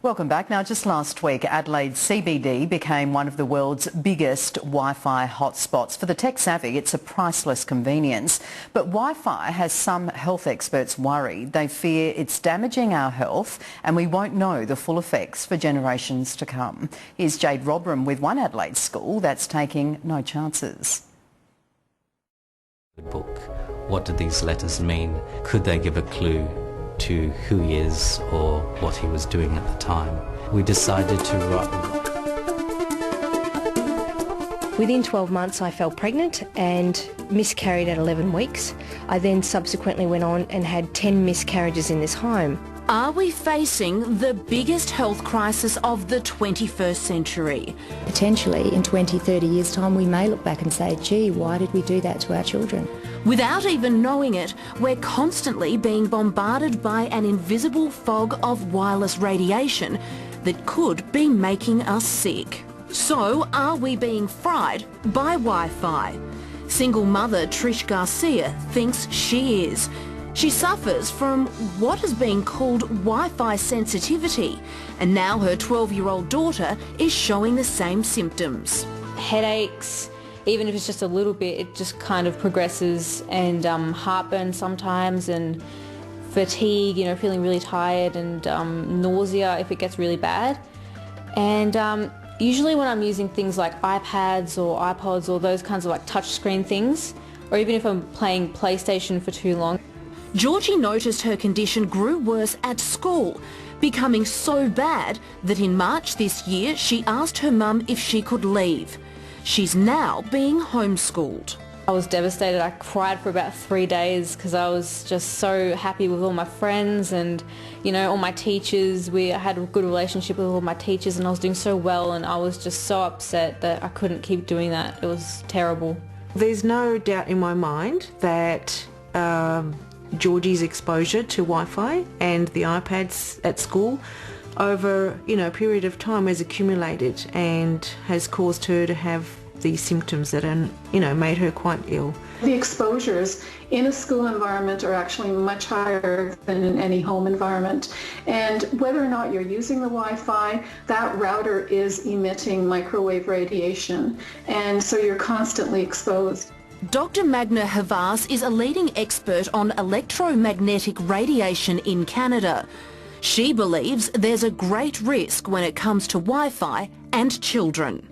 Welcome back. Now, just last week, Adelaide CBD became one of the world's biggest Wi-Fi hotspots. For the tech-savvy, it's a priceless convenience. But Wi-Fi has some health experts worried. They fear it's damaging our health and we won't know the full effects for generations to come. Here's Jade Robram with one Adelaide school that's taking no chances. Book. What do these letters mean? Could they give a clue to who he is or what he was doing at the time? We decided to write. Within 12 months I fell pregnant and miscarried at 11 weeks. I then subsequently went on and had 10 miscarriages in this home. Are we facing the biggest health crisis of the 21st century? Potentially in 20, 30 years' time we may look back and say, gee, why did we do that to our children? Without even knowing it, we're constantly being bombarded by an invisible fog of wireless radiation that could be making us sick. So are we being fried by Wi-Fi? Single mother Trish Garcia thinks she is. She suffers from what is being called Wi-Fi sensitivity, and now her 12-year-old daughter is showing the same symptoms. Headaches, even if it's just a little bit, it just kind of progresses, and heartburn sometimes, and fatigue, feeling really tired, and nausea if it gets really bad. And usually when I'm using things like iPads or iPods or those kinds of like touchscreen things, or even if I'm playing PlayStation for too long. Georgie noticed her condition grew worse at school, becoming so bad that in March this year she asked her mum if she could leave. She's now being homeschooled. I was devastated. I cried for about 3 days because I was just so happy with all my friends and, all my teachers. I had a good relationship with all my teachers and I was doing so well, and I was just so upset that I couldn't keep doing that. It was terrible. There's no doubt in my mind that Georgie's exposure to Wi-Fi and the iPads at school over a period of time has accumulated and has caused her to have these symptoms that are made her quite ill. The exposures in a school environment are actually much higher than in any home environment, and whether or not you're using the Wi-Fi, that router is emitting microwave radiation, and so you're constantly exposed. Dr. Magna Havas is a leading expert on electromagnetic radiation in Canada. She believes there's a great risk when it comes to Wi-Fi and children.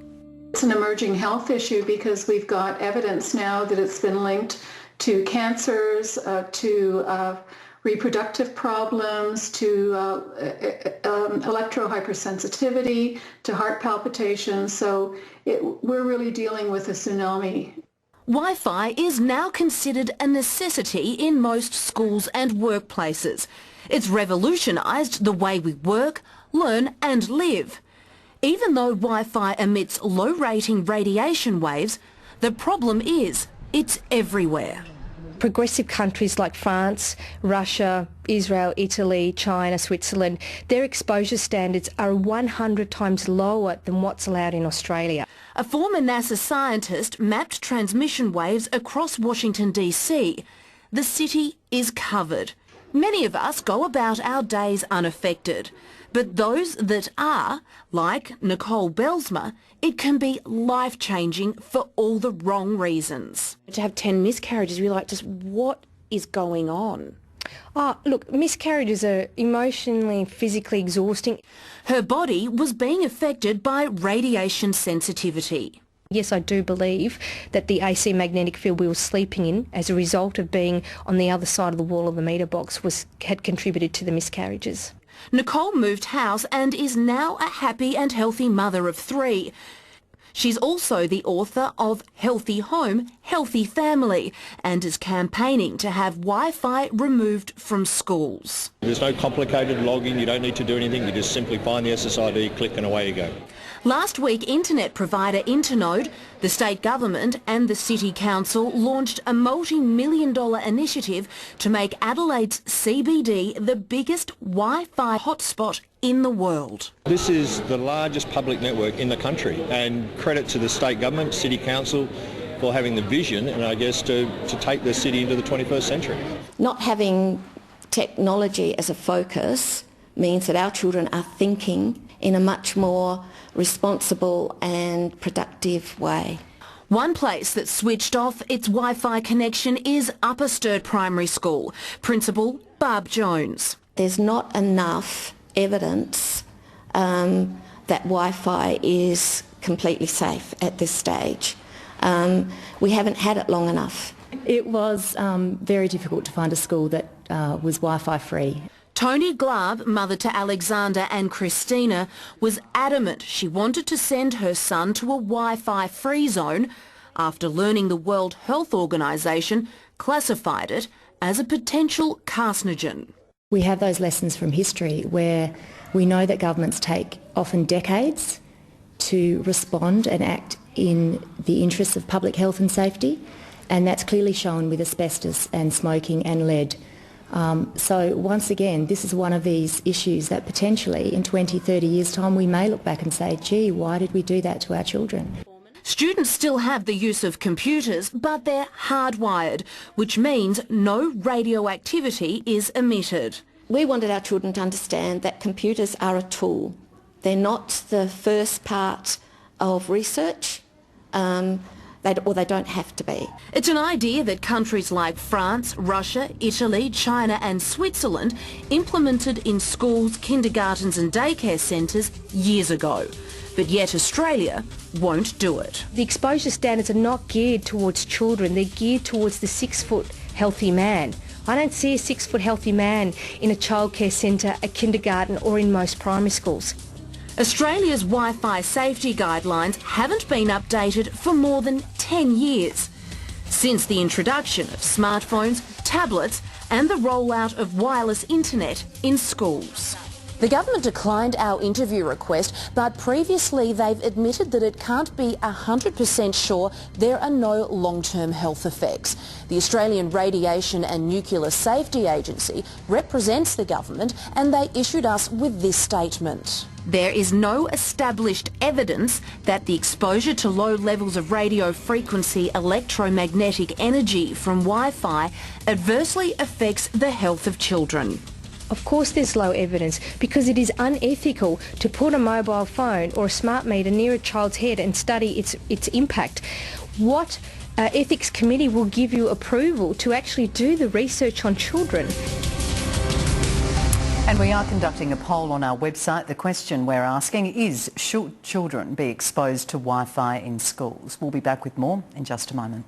It's an emerging health issue because we've got evidence now that it's been linked to cancers, to reproductive problems, to electrohypersensitivity, to heart palpitations. So we're really dealing with a tsunami. Wi-Fi is now considered a necessity in most schools and workplaces. It's revolutionised the way we work, learn and live. Even though Wi-Fi emits low-rating radiation waves, the problem is it's everywhere. Progressive countries like France, Russia, Israel, Italy, China, Switzerland, their exposure standards are 100 times lower than what's allowed in Australia. A former NASA scientist mapped transmission waves across Washington, D.C. The city is covered. Many of us go about our days unaffected. But those that are, like Nicole Belsma, it can be life-changing for all the wrong reasons. To have 10 miscarriages, we're like, just what is going on? Oh, look, miscarriages are emotionally, physically exhausting. Her body was being affected by radiation sensitivity. Yes, I do believe that the AC magnetic field we were sleeping in as a result of being on the other side of the wall of the meter box had contributed to the miscarriages. Nicole moved house and is now a happy and healthy mother of 3. She's also the author of Healthy Home, Healthy Family and is campaigning to have Wi-Fi removed from schools. There's no complicated login, you don't need to do anything, you just simply find the SSID, click and away you go. Last week, internet provider Internode, the state government and the City Council launched a multi-million-dollar initiative to make Adelaide's CBD the biggest Wi-Fi hotspot in the world. This is the largest public network in the country, and credit to the state government, City Council, for having the vision and I guess to take the city into the 21st century. Not having technology as a focus means that our children are thinking in a much more responsible and productive way. One place that switched off its Wi-Fi connection is Upper Sturt Primary School. Principal Barb Jones. There's not enough evidence that Wi-Fi is completely safe at this stage. We haven't had it long enough. It was very difficult to find a school that was Wi-Fi free. Tony Glab, mother to Alexander and Christina, was adamant she wanted to send her son to a Wi-Fi free zone after learning the World Health Organization classified it as a potential carcinogen. We have those lessons from history where we know that governments take often decades to respond and act in the interests of public health and safety, and that's clearly shown with asbestos and smoking and lead. So once again, this is one of these issues that potentially in 20, 30 years' time we may look back and say, gee, why did we do that to our children? Students still have the use of computers, but they're hardwired, which means no radioactivity is emitted. We wanted our children to understand that computers are a tool. They're not the first part of research. They don't have to be. It's an idea that countries like France, Russia, Italy, China and Switzerland implemented in schools, kindergartens and daycare centres years ago. But yet Australia won't do it. The exposure standards are not geared towards children, they're geared towards the 6-foot healthy man. I don't see a 6-foot healthy man in a childcare centre, a kindergarten or in most primary schools. Australia's Wi-Fi safety guidelines haven't been updated for more than 10 years, since the introduction of smartphones, tablets and the rollout of wireless internet in schools. The government declined our interview request, but previously they've admitted that it can't be 100% sure there are no long-term health effects. The Australian Radiation and Nuclear Safety Agency represents the government and they issued us with this statement. There is no established evidence that the exposure to low levels of radio frequency electromagnetic energy from Wi-Fi adversely affects the health of children. Of course there's low evidence because it is unethical to put a mobile phone or a smart meter near a child's head and study its impact. What ethics committee will give you approval to actually do the research on children? And we are conducting a poll on our website. The question we're asking is, should children be exposed to Wi-Fi in schools? We'll be back with more in just a moment.